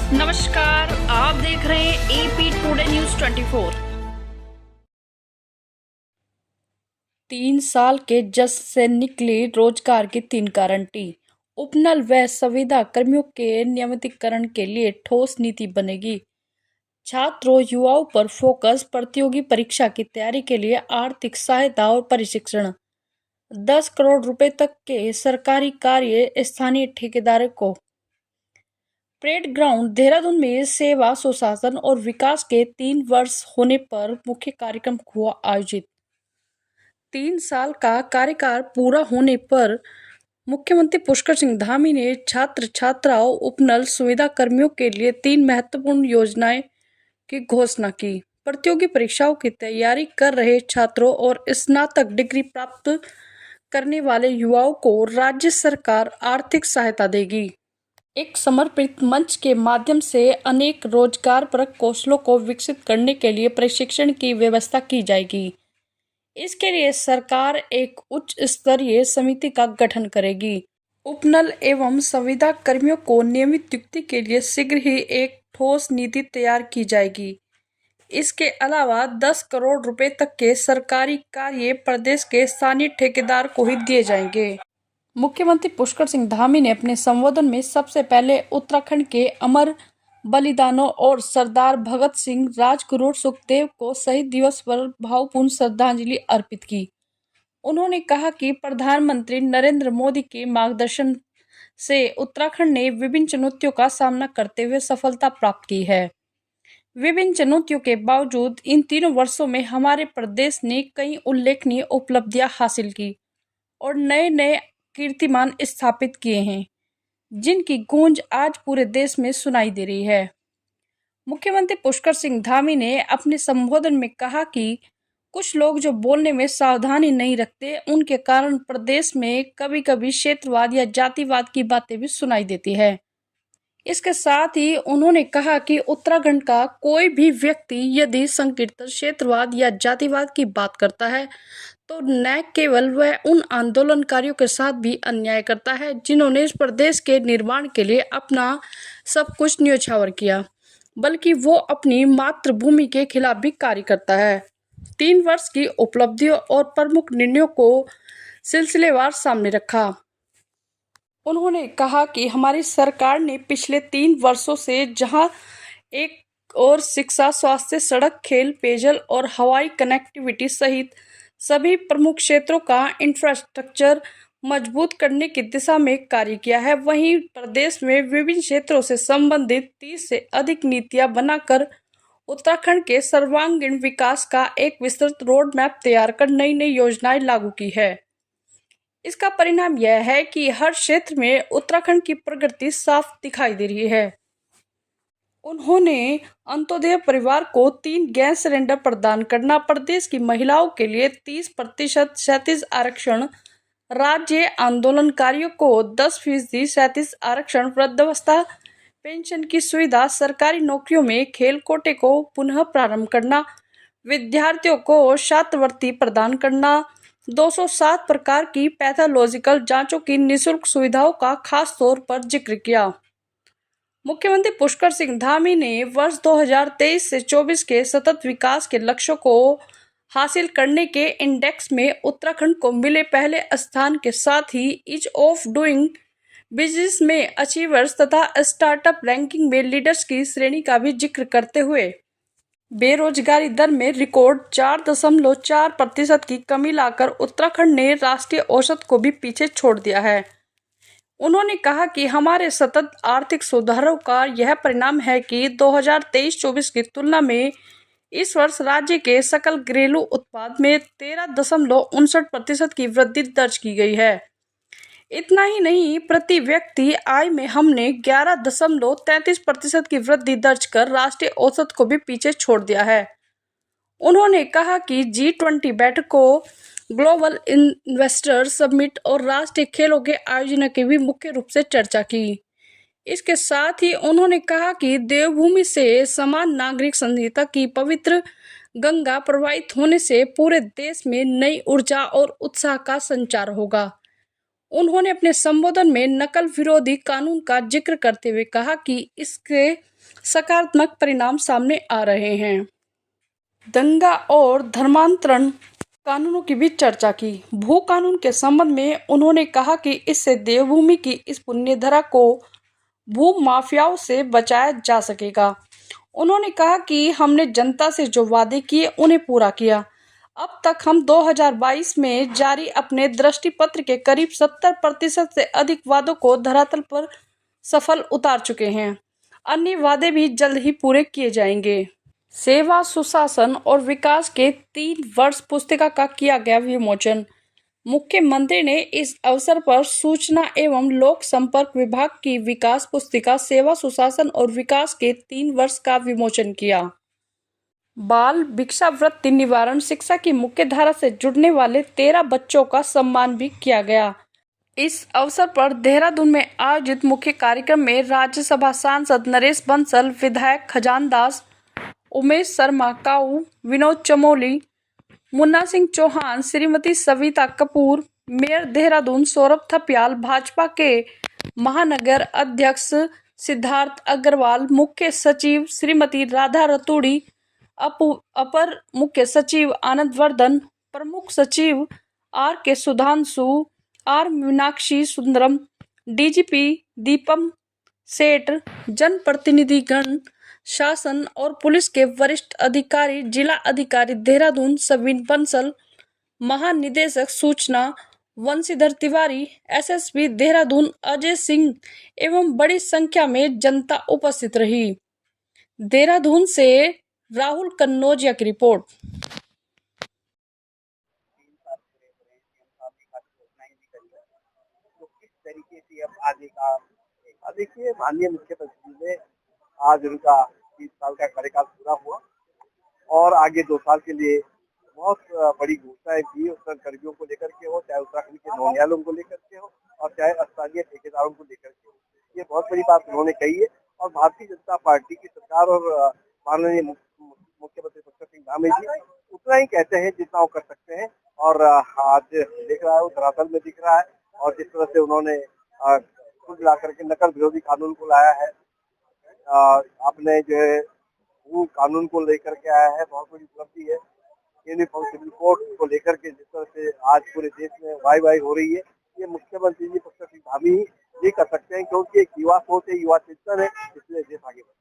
नमस्कार, आप देख रहे हैं एपी टुडे न्यूज 24। 3 साल के जश्न से निकली रोजगार की 3 गारंटी। उपनल व संविदा कर्मियों के नियमितीकरण के लिए ठोस नीति बनेगी। छात्रों युवाओं पर फोकस। प्रतियोगी परीक्षा की तैयारी के लिए आर्थिक सहायता और प्रशिक्षण। 10 करोड़ रुपए तक के सरकारी कार्य स्थानीय ठेकेदारों को। परेड ग्राउंड देहरादून में सेवा, सुशासन और विकास के 3 वर्ष होने पर मुख्य कार्यक्रम हुआ आयोजित। 3 साल का कार्यकाल पूरा होने पर मुख्यमंत्री पुष्कर सिंह धामी ने छात्र छात्राओं, उपनल सुविधा कर्मियों के लिए 3 महत्वपूर्ण योजनाएं की घोषणा की। प्रतियोगी परीक्षाओं की तैयारी कर रहे छात्रों और स्नातक डिग्री प्राप्त करने वाले युवाओं को राज्य सरकार आर्थिक सहायता देगी। एक समर्पित मंच के माध्यम से अनेक रोजगारपरक कौशलों को विकसित करने के लिए प्रशिक्षण की व्यवस्था की जाएगी। इसके लिए सरकार एक उच्च स्तरीय समिति का गठन करेगी। उपनल एवं संविदा कर्मियों को नियमित नियुक्ति के लिए शीघ्र ही एक ठोस नीति तैयार की जाएगी। इसके अलावा 10 करोड़ रुपए तक के सरकारी कार्य प्रदेश के स्थानीय ठेकेदार को ही दिए जाएंगे। मुख्यमंत्री पुष्कर सिंह धामी ने अपने संबोधन में सबसे पहले उत्तराखंड के अमर बलिदानों और सरदार भगत सिंह, राजगुरु सुखदेव को शहीद दिवस पर भावपूर्ण श्रद्धांजलि अर्पित की। उन्होंने कहा कि प्रधानमंत्री नरेंद्र मोदी के मार्गदर्शन से उत्तराखंड ने विभिन्न चुनौतियों का सामना करते हुए सफलता प्राप्त की है। विभिन्न चुनौतियों के बावजूद इन 3 वर्षों में हमारे प्रदेश ने कई उल्लेखनीय उपलब्धियां हासिल की और नए नए कीर्तिमान स्थापित किए हैं, जिनकी गूंज आज पूरे देश में सुनाई दे रही है। मुख्यमंत्री पुष्कर सिंह धामी ने अपने संबोधन में कहा कि कुछ लोग जो बोलने में सावधानी नहीं रखते, उनके कारण प्रदेश में कभी कभी क्षेत्रवाद या जातिवाद की बातें भी सुनाई देती है। इसके साथ ही उन्होंने कहा कि उत्तराखंड का कोई भी व्यक्ति यदि संकीर्तन, क्षेत्रवाद या जातिवाद की बात करता है तो न केवल वह उन आंदोलनकारियों के साथ भी अन्याय करता है जिन्होंने इस प्रदेश के निर्माण के लिए अपना सब कुछ न्योछावर किया, बल्कि वो अपनी मातृभूमि के खिलाफ भी कार्य करता है। 3 वर्ष की उपलब्धियों और प्रमुख निर्णयों को सिलसिलेवार सामने रखा। उन्होंने कहा कि हमारी सरकार ने पिछले 3 वर्षों से जहां एक और शिक्षा, स्वास्थ्य, सड़क, खेल, पेयजल और हवाई कनेक्टिविटी सहित सभी प्रमुख क्षेत्रों का इंफ्रास्ट्रक्चर मजबूत करने की दिशा में कार्य किया है, वहीं प्रदेश में विभिन्न क्षेत्रों से संबंधित 30 से अधिक नीतियां बनाकर उत्तराखंड के सर्वांगीण विकास का एक विस्तृत रोड मैप तैयार कर नई नई योजनाएं लागू की है। इसका परिणाम यह है कि हर क्षेत्र में उत्तराखंड की प्रगति साफ दिखाई दे रही है। उन्होंने अंत्योदय परिवार को 3 गैस सिलेंडर प्रदान करना, प्रदेश की महिलाओं के लिए 30% क्षैतिज आरक्षण, राज्य आंदोलनकारियों को 10% क्षैतिज आरक्षण, वृद्धावस्था पेंशन की सुविधा, सरकारी नौकरियों में खेल कोटे को पुनः प्रारंभ करना, विद्यार्थियों को छात्रवृत्ति प्रदान करना, 207 प्रकार की पैथोलॉजिकल जांचों की निःशुल्क सुविधाओं का खास तौर पर जिक्र किया। मुख्यमंत्री पुष्कर सिंह धामी ने वर्ष 2023 से 24 के सतत विकास के लक्ष्यों को हासिल करने के इंडेक्स में उत्तराखंड को मिले पहले स्थान के साथ ही ईज ऑफ डूइंग बिजनेस में अचीवर्स तथा स्टार्टअप रैंकिंग में लीडर्स की श्रेणी का भी जिक्र करते हुए बेरोजगारी दर में रिकॉर्ड 4.4% की कमी लाकर उत्तराखंड ने राष्ट्रीय औसत को भी पीछे छोड़ दिया है। उन्होंने कहा कि हमारे सतत आर्थिक सुधारों का यह परिणाम है कि 2023-24 की तुलना में इस वर्ष राज्य के सकल घरेलू उत्पाद में 13.59% की वृद्धि दर्ज की गई है। इतना ही नहीं, प्रति व्यक्ति आय में हमने 11.33% की वृद्धि दर्ज कर राष्ट्रीय औसत को भी पीछे छोड़ दिया है। उन्होंने कहा कि G20 बैठकों, ग्लोबल इन्वेस्टर समिट और राष्ट्रीय खेलों के आयोजन की भी मुख्य रूप से चर्चा की। इसके साथ ही उन्होंने कहा कि देवभूमि से समान नागरिक संहिता की पवित्र गंगा प्रवाहित होने से पूरे देश में नई ऊर्जा और उत्साह का संचार होगा। उन्होंने अपने संबोधन में नकल विरोधी कानून का जिक्र करते हुए कहा कि इसके सकारात्मक परिणाम सामने आ रहे हैं। दंगा और धर्मांतरण कानूनों की भी चर्चा की। भू कानून के संबंध में उन्होंने कहा कि इससे देवभूमि की इस पुण्यधरा को भू माफियाओं से बचाया जा सकेगा। उन्होंने कहा कि हमने जनता से जो वादे किए उन्हें पूरा किया। अब तक हम 2022 में जारी अपने दृष्टि पत्र के करीब 70% से अधिक वादों को धरातल पर सफल उतार चुके हैं। अन्य वादे भी जल्द ही पूरे किए जाएंगे। सेवा, सुशासन और विकास के 3 वर्ष पुस्तिका का किया गया विमोचन। मुख्यमंत्री ने इस अवसर पर सूचना एवं लोक संपर्क विभाग की विकास पुस्तिका सेवा, सुशासन और विकास के 3 वर्ष का विमोचन किया। बाल भिक्षावृत्ति निवारण शिक्षा की मुख्य धारा से जुड़ने वाले 13 बच्चों का सम्मान भी किया गया। इस अवसर पर देहरादून में आयोजित मुख्य कार्यक्रम में राज्यसभा सांसद नरेश बंसल, विधायक खजान दास, उमेश शर्मा काऊ, विनोद चमोली, मुन्ना सिंह चौहान, श्रीमती सविता कपूर, मेयर देहरादून सौरभ थपियाल, भाजपा के महानगर अध्यक्ष सिद्धार्थ अग्रवाल, मुख्य सचिव श्रीमती राधा रतूड़ी, अपर मुख्य सचिव आनंद वर्धन, प्रमुख सचिव आर के सुधांशु, आर मीनाक्षी सुंदरम, डीजीपी दीपम सेठ, जनप्रतिनिधिगण, शासन और पुलिस के वरिष्ठ अधिकारी, जिला अधिकारी देहरादून सविन बंसल, महानिदेशक सूचना वंशीधर तिवारी, एसएसपी देहरादून अजय सिंह एवं बड़ी संख्या में जनता उपस्थित रही। देहरादून से राहुल कन्नौजिया की रिपोर्ट। तरीके से अब आगे का देखिए, माननीय मुख्यमंत्री ने आज उनका 30 साल का कार्यकाल पूरा हुआ और आगे 2 साल के लिए बहुत बड़ी घोषणाएं की उत्तर कर्मियों को लेकर के हो, चाहे उत्तराखंड के नौनियालों को लेकर के हो और चाहे स्थानीय ठेकेदारों को लेकर के हो। ये बहुत बड़ी बात उन्होंने कही है और भारतीय जनता पार्टी की सरकार और माननीय मुख्यमंत्री डॉक्टर सिंह धामी जी उतना ही कहते हैं जितना वो कर सकते हैं और आज दिख रहा है, वो धरातल में दिख रहा है। और जिस तरह से उन्होंने कुल मिलाकर के नकल विरोधी कानून को लाया है, अपने जो है वो कानून को लेकर के आया है, बहुत बड़ी उपलब्धि है। यूनिफॉर्म सिविल कोड को लेकर के जिस तरह से आज पूरे देश में वाई हो रही है, ये मुख्यमंत्री जी डॉक्टर सिंह धामी ही कर सकते हैं, क्योंकि एक युवा सोच है, युवा चिंतन है, इसलिए देश आगे बढ़